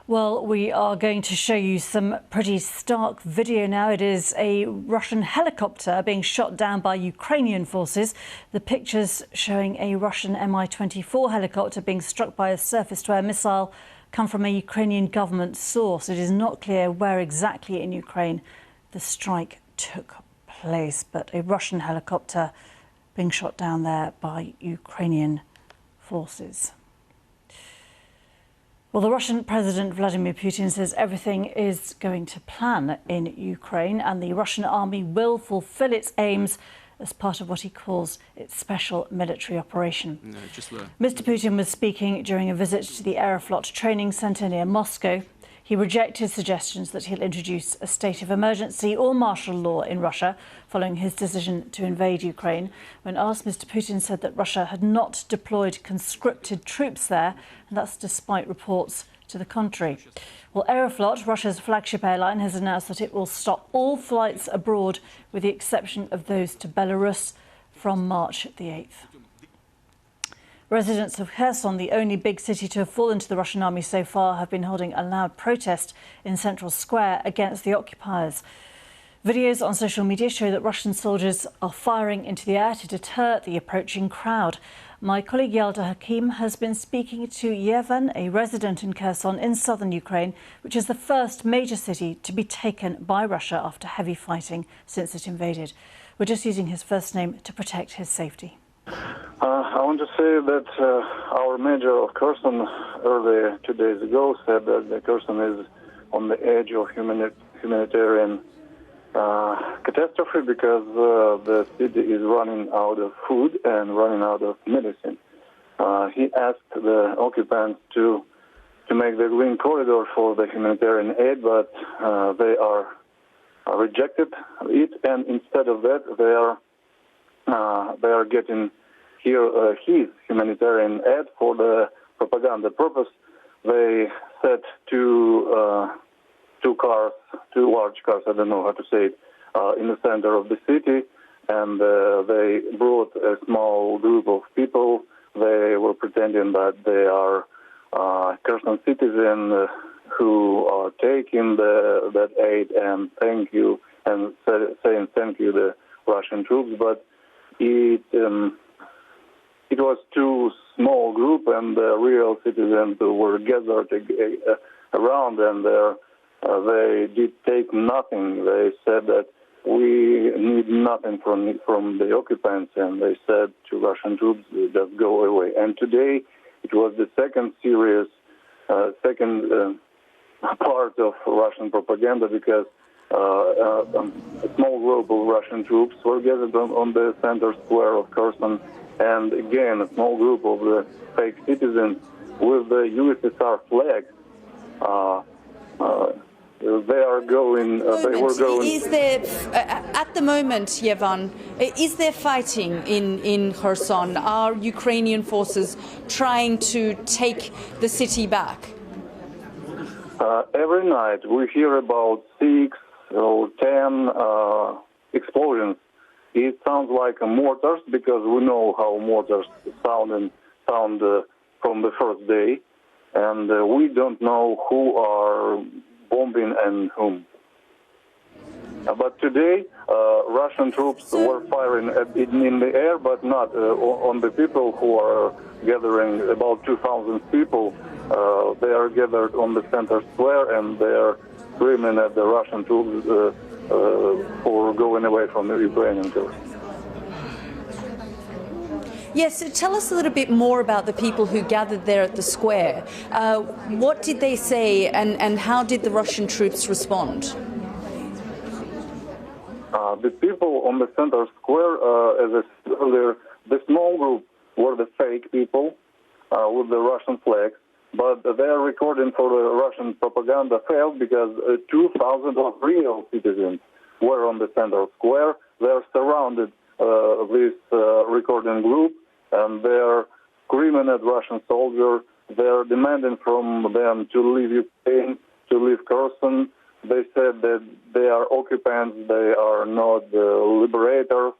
Well, we are going to show you some pretty stark video now. It is a Russian helicopter being shot down by Ukrainian forces. The pictures showing a Russian Mi-24 helicopter being struck by a surface-to-air missile come from a Ukrainian government source. It is not clear where exactly in Ukraine the strike took place, but a Russian helicopter being shot down there by Ukrainian forces. Well, the Russian President Vladimir Putin says everything is going to plan in Ukraine and the Russian army will fulfill its aims as part of what he calls its special military operation. Mr. Putin was speaking during a visit to the Aeroflot training centre near Moscow. He rejected suggestions that he'll introduce a state of emergency or martial law in Russia following his decision to invade Ukraine. When asked, Mr. Putin said that Russia had not deployed conscripted troops there, and that's despite reports to the contrary. Well, Aeroflot, Russia's flagship airline, has announced that it will stop all flights abroad with the exception of those to Belarus from March the 8th. Residents of Kherson, the only big city to have fallen to the Russian army so far, have been holding a loud protest in Central Square against the occupiers. Videos on social media show that Russian soldiers are firing into the air to deter the approaching crowd. My colleague Yalda Hakim has been speaking to Yevan, a resident in Kherson in southern Ukraine, which is the first major city to be taken by Russia after heavy fighting since it invaded. We're just using his first name to protect his safety. I want to say that our mayor of Kherson earlier 2 days ago said that the Kherson is on the edge of humanitarian catastrophe because the city is running out of food and running out of medicine. He asked the occupants to make the green corridor for the humanitarian aid, but they are rejected it, and instead of that, they are getting here his humanitarian aid for the propaganda purpose. They set two large cars, I don't know how to say it, in the center of the city, and they brought a small group of people. They were pretending that they are Kherson citizens who are taking that aid and thank you, and saying thank you the Russian troops, but it was too small group, and the real citizens were gathered around, and they did take nothing. They said that we need nothing from the occupants, and they said to Russian troops, just go away. And today it was the second part of Russian propaganda, because a small group of Russian troops were gathered on the center square of Kherson, and again a small group of the fake citizens with the USSR flag. They were going. Is there, at the moment, Yevan, is there fighting in Kherson? Are Ukrainian forces trying to take the city back? Every night we hear about 6 or 10 explosions. It sounds like mortars, because we know how mortars sound from the first day, and we don't know who are bombing and whom. But today, Russian troops were firing in the air, but not on the people who are gathering, about 2,000 people. They are gathered on the center square, and they are screaming at the Russian troops for going away from the Ukrainian troops. Yes, so tell us a little bit more about the people who gathered there at the square. What did they say, and how did the Russian troops respond? The people on the center square, as I said earlier, the small group were the fake people with the Russian flags, but their recording for the Russian propaganda failed because 2,000 of real citizens were on the center square. They're surrounded this recording group, and they're screaming at Russian soldiers. They're demanding from them to leave Ukraine, to leave Kherson. They said that they are occupants, they are not liberators,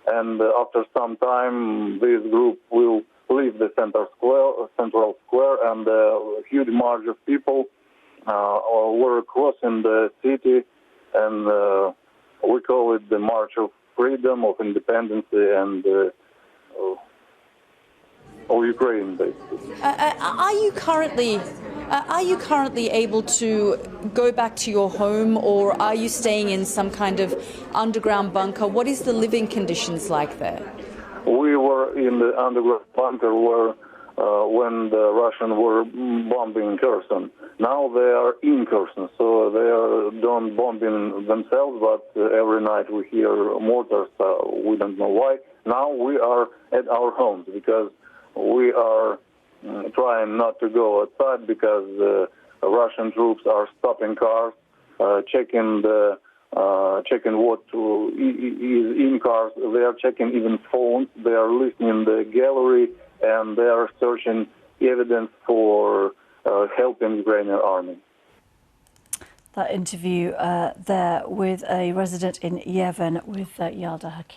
and after some time this group will leave the central square, and a huge march of people were crossing the city, and we call it the March of Freedom, of Independence, and of Ukraine, basically. Are you currently able to go back to your home, or are you staying in some kind of underground bunker? What is the living conditions like there? We were in the underground bunker where when the Russians were bombing Kherson. Now they are in Kherson, so they are done bombing themselves, but every night we hear mortars. We don't know why. Now we are at our homes because we are trying not to go outside because Russian troops are stopping cars, checking what is in cars. They are checking even phones. They are listening the gallery, and they are searching evidence for helping Ukrainian army. That interview there with a resident in Yevhen with Yalda Hakim.